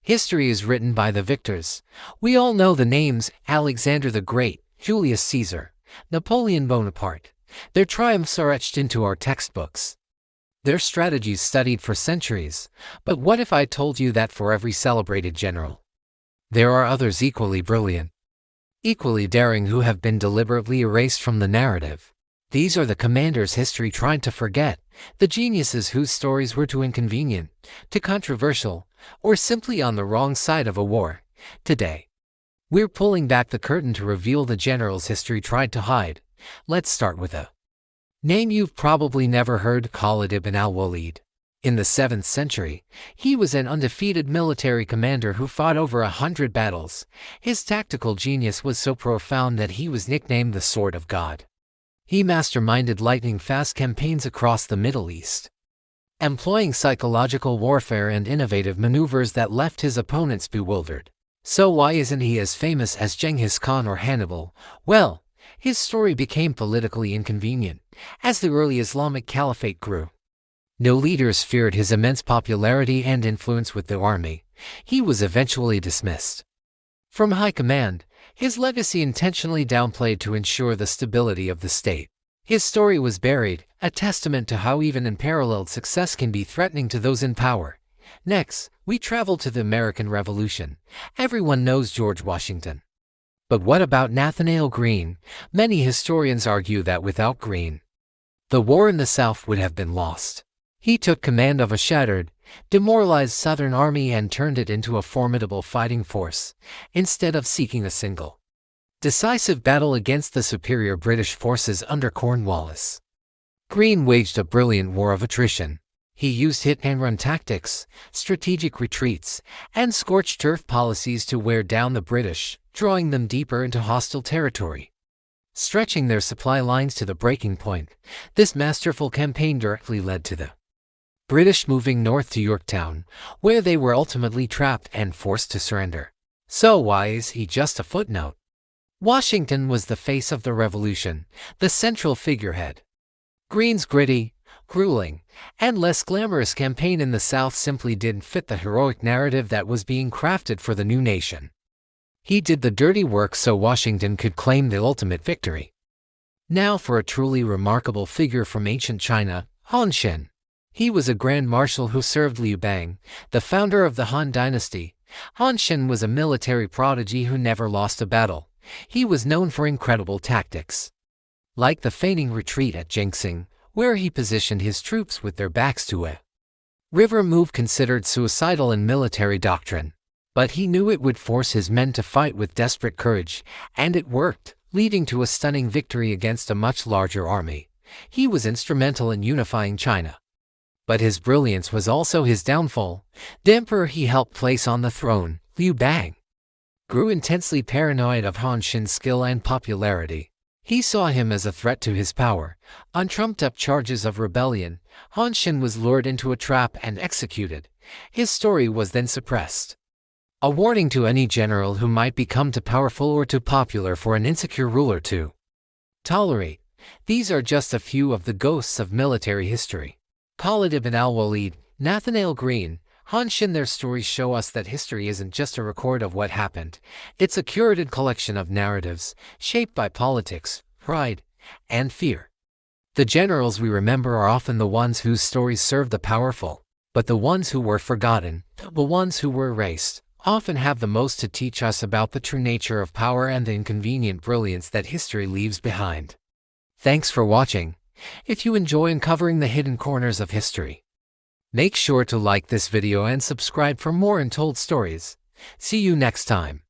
History is written by the victors. We all know the names: Alexander the Great, Julius Caesar, Napoleon Bonaparte. Their triumphs are etched into our textbooks. Their strategies studied for centuries. But what if I told you that for every celebrated general, there are others equally brilliant, equally daring, who have been deliberately erased from the narrative? These are the commanders history tried to forget, the geniuses whose stories were too inconvenient, too controversial, or simply on the wrong side of a war. Today, we're pulling back the curtain to reveal the generals history tried to hide. Let's start with a name you've probably never heard: Khalid ibn al-Walid. In the 7th century, he was an undefeated military commander who fought over 100 battles. His tactical genius was so profound that he was nicknamed the Sword of God. He masterminded lightning-fast campaigns across the Middle East, employing psychological warfare and innovative maneuvers that left his opponents bewildered. So why isn't he as famous as Genghis Khan or Hannibal? Well, his story became politically inconvenient as the early Islamic Caliphate grew. No leaders feared his immense popularity and influence with the army. He was eventually dismissed from high command, his legacy intentionally downplayed to ensure the stability of the state. His story was buried, a testament to how even unparalleled success can be threatening to those in power. Next, we travel to the American Revolution. Everyone knows George Washington. But what about Nathanael Greene? Many historians argue that without Greene, the war in the South would have been lost. He took command of a shattered, demoralized Southern army and turned it into a formidable fighting force, instead of seeking a single, decisive battle against the superior British forces under Cornwallis. Greene waged a brilliant war of attrition. He used hit-and-run tactics, strategic retreats, and scorched earth policies to wear down the British, drawing them deeper into hostile territory, stretching their supply lines to the breaking point. This masterful campaign directly led to the British moving north to Yorktown, where they were ultimately trapped and forced to surrender. So why is he just a footnote? Washington was the face of the revolution, the central figurehead. Greene's gritty, grueling, and less glamorous campaign in the South simply didn't fit the heroic narrative that was being crafted for the new nation. He did the dirty work so Washington could claim the ultimate victory. Now for a truly remarkable figure from ancient China, Han Xin. He was a grand marshal who served Liu Bang, the founder of the Han dynasty. Han Xin was a military prodigy who never lost a battle. He was known for incredible tactics, like the feigning retreat at Jingxing, where he positioned his troops with their backs to a river, move considered suicidal in military doctrine. But he knew it would force his men to fight with desperate courage, and it worked, leading to a stunning victory against a much larger army. He was instrumental in unifying China. But his brilliance was also his downfall. The emperor he helped place on the throne, Liu Bang, grew intensely paranoid of Han Xin's skill and popularity. He saw him as a threat to his power. On trumped-up charges of rebellion, Han Xin was lured into a trap and executed. His story was then suppressed, a warning to any general who might become too powerful or too popular for an insecure ruler to tolerate. These are just a few of the ghosts of military history. Khalid ibn al-Walid, Nathanael Greene, Han Xin. Their stories show us that history isn't just a record of what happened. It's a curated collection of narratives, shaped by politics, pride, and fear. The generals we remember are often the ones whose stories served the powerful, but the ones who were forgotten, the ones who were erased, often have the most to teach us about the true nature of power and the inconvenient brilliance that history leaves behind. Thanks for watching. If you enjoy uncovering the hidden corners of history, make sure to like this video and subscribe for more untold stories. See you next time.